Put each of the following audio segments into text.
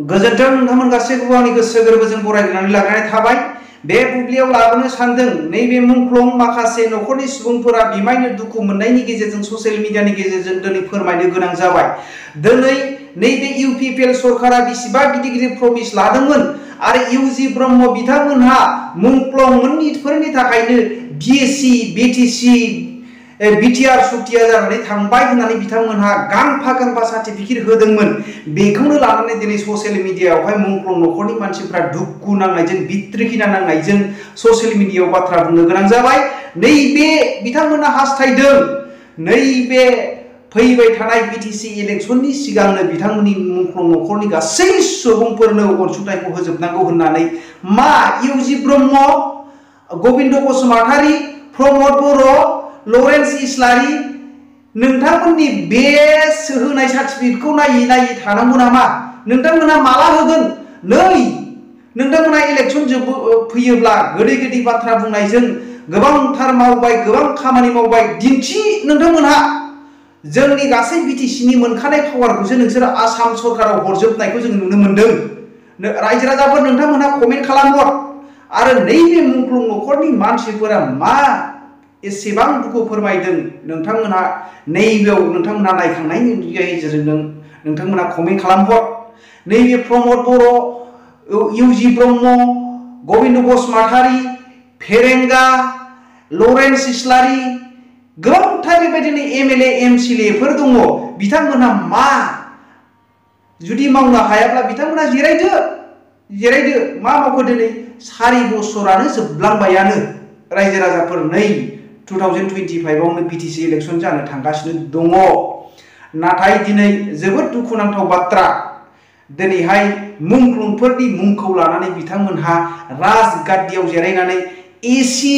गोजोन्थों नोंथांमोन गासैखौबो आंनि गोसो गोरबोजों बरायनानै लाग्रोनाय थाबाय। बे बुब्लियाव लाबोनो सानदों नैबे मुंख्लं माखासे नखरनि सुबुंफोरा बिमायनो दुखु मोननायनि गेजेरजों ससियेल मिडियानि गेजेरजों दिनै फोरमायनो गोनां जाबाय। दिनै नैबे इउपिपिएल सरकारा बिसिबा गिदिर गिदिर प्रमिस लादोंमोन आरो इउजि ब्रह्म बिथांमोनहा मुंख्लंफोरनि थाखायनो बिएससि बिटिसि बिटिआर सुक्तिया जानानै थांबाय होननानै बिथांमोनहा गांफा गांफा सार्टिफिकेट होदोंमोन। बेखौनो लानानै दिनै ससियेल मिडियायावहाय मुंख्लं नखरनि मानसिफ्रा दुखु नांनायजों बित्रिखिना नांनायजों ससियेल मिडियायाव बाथ्रा बुंनो गोनां जाबाय। नैबे बिथांमोना हास्थायदों नैबे फैबाय थानाय बिटिसि इलेक्सननि सिगांनो बिथांमोननि मुंख्लं नखरनि गासै सुबुंफोरनो अनसुंथाइखौ होजोबनांगौ होननानै मा इउजि ब्रह्म, गबिन्द बसुमतारी, प्रमद बर', लरेन्स इस्लारि नोंथांमोननि बे होनाय सार्टिफिकेटखौ नायै नायै थानांगौ नामा? नोंथांमोना माला होगोन? नै नोंथांमोना इलेक्सन फैयोब्ला गोदै गोदै बाथ्रा बुंनायजों गोबांथार मावबाय, गोबां खामानि मावबाय, दिन्थि नोंथांमोनहा जोंनि गासै बिटिसिनि मोनखानाय पावारखौसो नोंसोर आसाम सरकाराव हरजोबनायखौ जों नुनो मोन्दों। रायजो राजाफोर नोंथांमोनहा कमेन्ट खालामहर। आरो नैबे मुंख्लं नखरनि मानसिफोरा मा एसेबां दुखु फोरमायदों नोंथांमोनहा नैबेयाव नोंथांमोनहा नायखांनायनि गेजेरजों नोंथांमोनहा कमेन्ट खालामहर। नैबे प्रमद बर', इउजि ब्रह्म, गबिन्द बसुमतारी, फेरेंगा, लरेन्स इस्लारि गोबांथार बेबायदिनो एमएलए एमसिएलएफोर दङ। बिथांमोनहा मा जुदि मावनो हायाब्ला बिथांमोनहा जिरायदो मा मावखो दिनै 4 बोसोरानो जोबलांबायानो। रायजो राजाफोर नै 2025आवनो बिटिसि इलेक्सन जानो थांगासिनो दङ। नाथाय दिनै जोबोद दुखुनांथाव बाथ्रा दिनैहाय मुंख्लंफोरनि मुंखौ लानानै बिथांमोनहा राजगाद्दियाव जिरायनानै एसि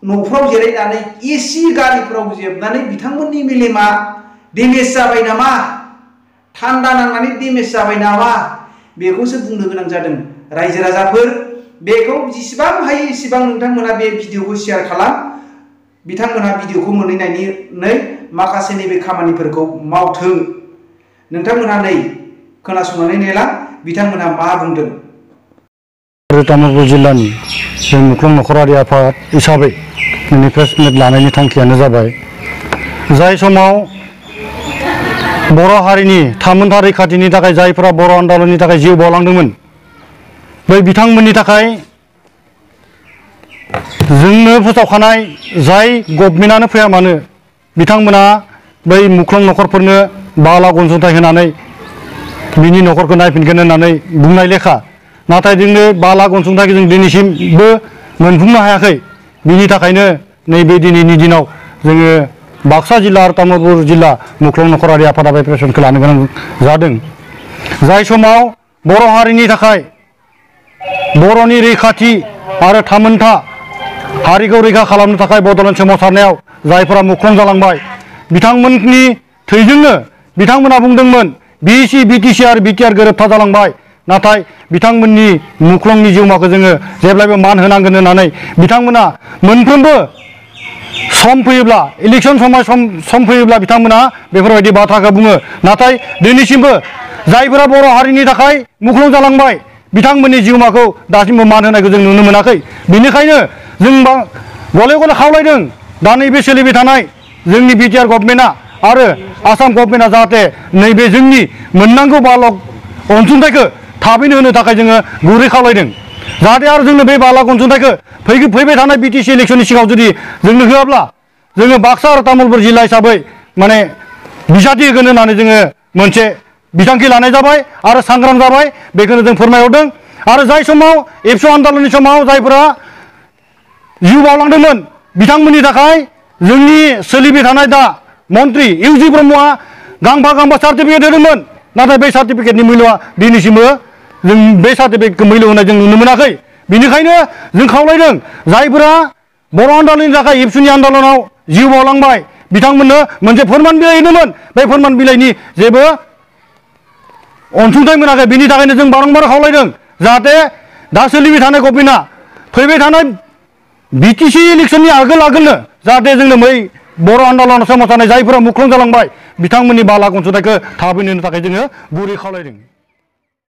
न'फ्राव जिरायनानै एसि गारिफोराव जेबनानै बिथांमोननि मेलेमा डेमेज जाबाय नामा, थान्दा नांनानै डेमेज जाबाय नामा बेखौसो बुंनो गोनां जादों। रायजो राजाफोर बेखौ जेसेबां हायो एसेबां नोंथांमोना बे भिडिअखौ शेयार खालाम। बिथांमोनहा भिडिअखौ मोनहैनायनि माखासे नैबे खामानिफोरखौ मावथों। नोंथांमोनहा नै खोनासंनानै नेला बिथांमोनहा मा बुंदों। तामुलपुर जिल्लानि जों मुंख्लं नखरारि आफाद हिसाबै दिनै प्रेस मिट लानायनि थांखियानो जाबाय जाय समाव बर' हारिनि थामोनथा रैखाथिनि थाखाय जायफोरा बर' आन्दलननि थाखाय जिउ बावलांदोंमोन बै बिथांमोननि थाखाय जोंनो फोसावखानाय जाय गभर्नमेन्टआनो फैया मानो बिथांमोना बै मुंख्लं नखरफोरनो 5 लाख अनसुंथाइ होनानै बिनि नखरखौ नायफिनगोन होननानै बुंनाय लेखा नाथाय जोंनो 5 लाख अनसुंथाइखौ जों दिनैसिमबो मोनफुंनो हायाखै। बिनि थाखायनो नैबे दिनैनि दिनाव जोङो बाक्सा जिल्ला आरो तामुलपुर जिल्ला मुंख्लं नखरारि आफादा बे प्रेसखौ लानो गोनां जादों। जाय समाव बर' हारिनि थाखाय बर'नि रैखाथि आरो थामोनथा हारिखौ रैखा खालामनो थाखाय बड'लेण्ड सोमावसारनायाव जायफोरा मुंख्लं जालांबाय बिथांमोननि थैजोंनो बिथांमोना बुंदोंमोन बिएससि बिटिसि आरो बिटिआर गोरोबथा जालांबाय। नाथाय बिथांमोननि मुंख्लंनि जिउमाखौ जोङो जेब्लायबो मान होनांगोन होननानै बिथांमोना मोनफ्रोमबो सम फैयोब्ला इलेक्सन सम फैयोब्ला बिथांमोना बेफोरबायदि बाथ्राखौ बुङो। नाथाय दिनैसिमबो जायफोरा बर' हारिनि थाखाय मुंख्लं जालांबाय बिथांमोननि जिउमाखौ दासिमबो मान होनायखौ जों नुनो मोनाखै। बेनिखायनो जों गले गले खावलायदों दा नैबे सोलिबाय थानाय जोंनि बिटिआर गभर्नमेन्टआ आरो आसाम गभर्नमेन्टआ जाहाथे नैबे जोंनि मोननांगौ 5 लाख अनसुंथाइखौ थाबैनो होनो थाखाय जोङो गुरै खावलायदों। जाहाथे आरो जोंनो बे 5 लाख अनसुंथाइखौ फैबाय थानाय बिटिसि इलेक्सननि सिगाङाव जुदि जोंनो होआब्ला जोङो बाक्सा आरो तामुलपुर जिल्ला हिसाबै माने बिजाथि होगोन होननानै जोङो मोनसे बिथांखि लानाय जाबाय आरो सांग्रां जाबाय बेखौनो जों फोरमायहरदों। आरो जाय समाव एबसु आन्दलननि समाव जायफोरा जिउ बावलांदोंमोन बिथांमोननि थाखाय जोंनि सोलिबाय थानाय दा मन्त्रि इउजि ब्रह्मआ गांफा सार्टिफिकेट होदोंमोन। नाथाय बे सार्टिफिकेटनि मुल्यआ दिनैसिमबो जों बे सार्टिफिकेटखौ मुल्य होनाय जों नुनो मोनाखै। बेनिखायनो जों खावलायदों जायफोरा बर' आन्दलननि थाखाय एबसुनि आन्दलनाव जिउ बावलांबाय बिथांमोननो मोनसे फोरमान बिलाइ होदोंमोन। बे फोरमान बिलाइनि जेबो अनसुंथाइ मोनाखै। बिनि थाखायनो जों बारंबार खावलायदों जाहाथे दा सोलिबाय थानाय गभर्नमेन्टआ फैबाय थानाय बिटिसि इलेक्सननि आगोलनो जाहाथे जोंनो बै बर' आन्दलन सोमावसारनाय जायफोरा मुंख्लं जालांबाय बिथांमोननि 5 लाख अनसुंथाइखौ थाबैनो होनो थाखाय जोङो गुरै खावलायदों।